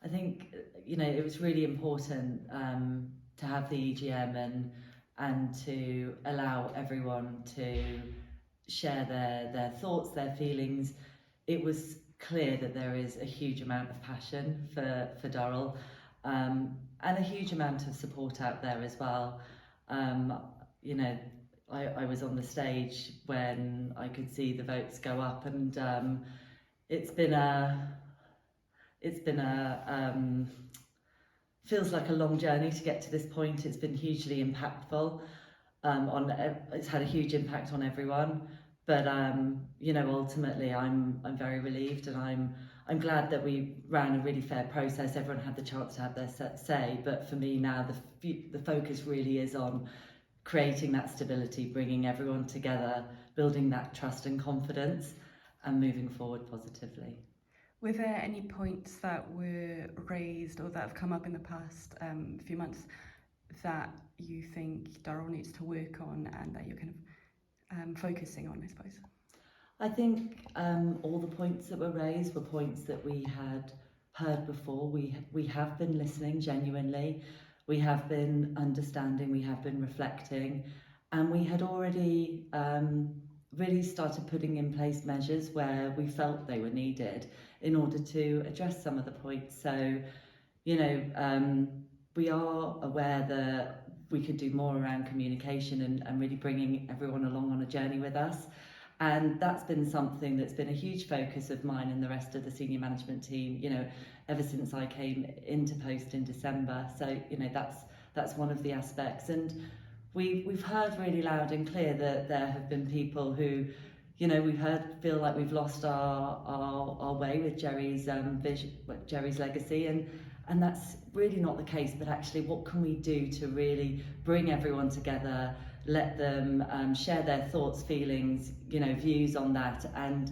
I think, it was really important to have the EGM and to allow everyone to share their thoughts, their feelings. It was clear that there is a huge amount of passion for Durrell, and a huge amount of support out there as well. Um, you know, I was on the stage when I could see the votes go up, and it's been a feels like a long journey to get to this point. It's been hugely impactful. It's had a huge impact on everyone. But ultimately, I'm very relieved, and I'm glad that we ran a really fair process. Everyone had the chance to have their say. But for me now, the focus really is on creating that stability, bringing everyone together, building that trust and confidence, and moving forward positively. Were there any points that were raised or that have come up in the past few months that you think Durrell needs to work on and that you're kind of focusing on, I suppose? I think all the points that were raised were points that we had heard before. We have been listening genuinely, we have been understanding, we have been reflecting, and we had already really started putting in place measures where we felt they were needed in order to address some of the points. So, we are aware that we could do more around communication and really bringing everyone along on a journey with us. And that's been something that's been a huge focus of mine and the rest of the senior management team, ever since I came into post in December. So, that's one of the aspects. And we've heard really loud and clear that there have been people who, feel like we've lost our way with Jerry's vision, Jerry's legacy, and that's really not the case. But actually, what can we do to really bring everyone together, let them share their thoughts, feelings, views on that, and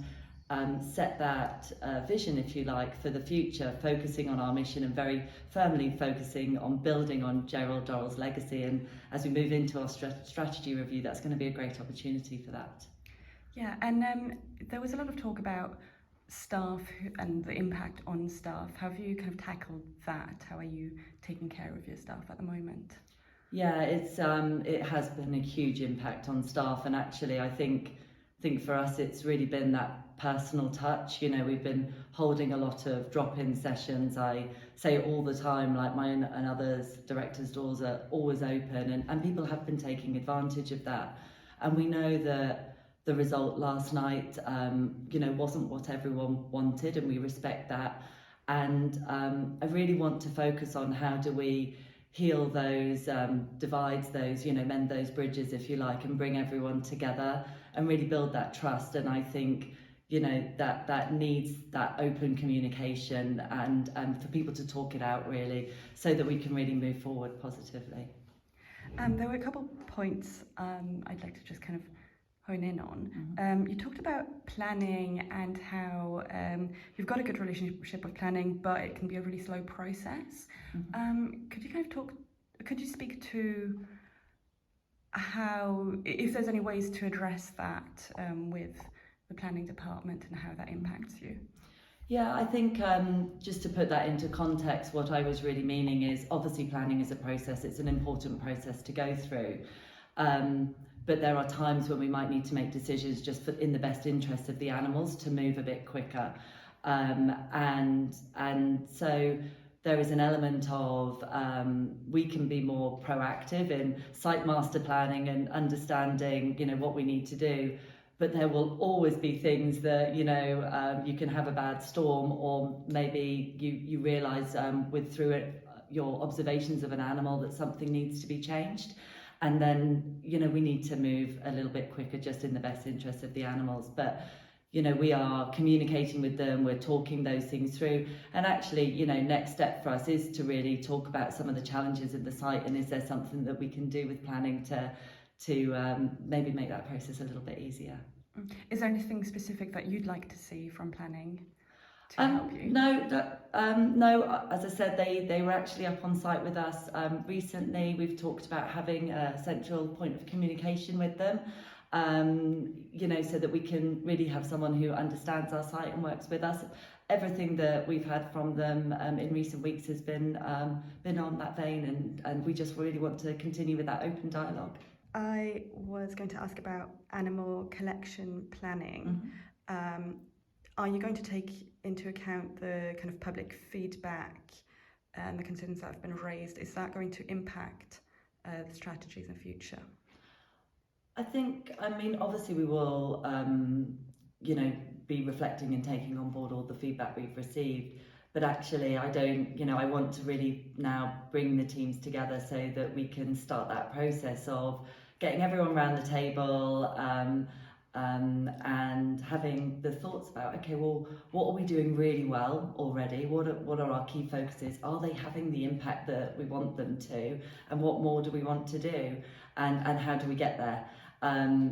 set that vision, if you like, for the future, focusing on our mission and very firmly focusing on building on Durrell's legacy. And as we move into our strategy review, that's going to be a great opportunity for that. Yeah, and there was a lot of talk about staff and the impact on staff. How have you kind of tackled that? How are you taking care of your staff at the moment? Yeah, it has been a huge impact on staff, and actually I think for us it's really been that personal touch. We've been holding a lot of drop-in sessions. I say it all the time, like mine and others, directors' doors are always open, and people have been taking advantage of that. And we know that the result last night, wasn't what everyone wanted, and we respect that. And I really want to focus on how do we heal those divides, those, mend those bridges, if you like, and bring everyone together and really build that trust. And I think, that needs that open communication and for people to talk it out, really, so that we can really move forward positively. There were a couple points I'd like to just kind of hone in on. You talked about planning and how you've got a good relationship with planning, but it can be a really slow process. Could you speak to how, if there's any ways to address that with the planning department and how that impacts you? Yeah, I think just to put that into context, what I was really meaning is obviously planning is a process. It's an important process to go through. But there are times when we might need to make decisions just in the best interest of the animals to move a bit quicker. And so there is an element of we can be more proactive in site master planning and understanding, what we need to do. But there will always be things that, you can have a bad storm, or maybe you realise through your observations of an animal that something needs to be changed. And then, we need to move a little bit quicker just in the best interest of the animals. But, we are communicating with them, we're talking those things through. And actually, next step for us is to really talk about some of the challenges in the site, and is there something that we can do with planning to maybe make that process a little bit easier. Is there anything specific that you'd like to see from planning to help you? No, as I said, they were actually up on site with us recently. We've talked about having a central point of communication with them, so that we can really have someone who understands our site and works with us. everything that we've had from them in recent weeks has been on that vein, and we just really want to continue with that open dialogue. I was going to ask about animal collection planning. Are you going to take into account the kind of public feedback and the concerns that have been raised? Is that going to impact the strategies in future? I think, I mean, obviously we will, be reflecting and taking on board all the feedback we've received. But actually, I want to really now bring the teams together so that we can start that process of getting everyone around the table and having the thoughts about, okay, well, what are we doing really well already? What are our key focuses? Are they having the impact that we want them to? And what more do we want to do? And how do we get there?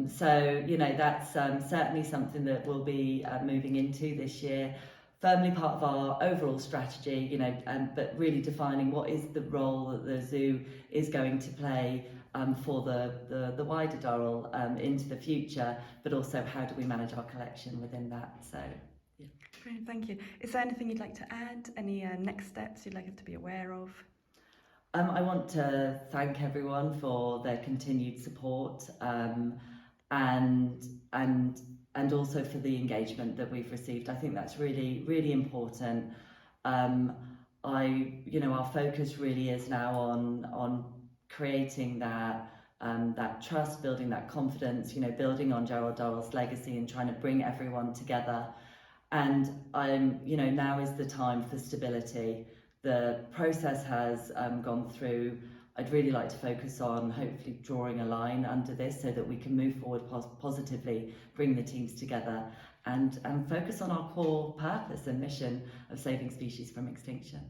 So, that's certainly something that we'll be moving into this year. Firmly part of our overall strategy, but really defining what is the role that the zoo is going to play for the wider Durrell into the future, but also how do we manage our collection within that. So, yeah. Brilliant, thank you. Is there anything you'd like to add? Any next steps you'd like us to be aware of? I want to thank everyone for their continued support and also for the engagement that we've received. I think that's really, really important. Our focus really is now on creating that trust, building that confidence, building on Gerald Durrell's legacy and trying to bring everyone together. And now is the time for stability. The process has gone through. I'd really like to focus on hopefully drawing a line under this so that we can move forward positively, bring the teams together and focus on our core purpose and mission of saving species from extinction.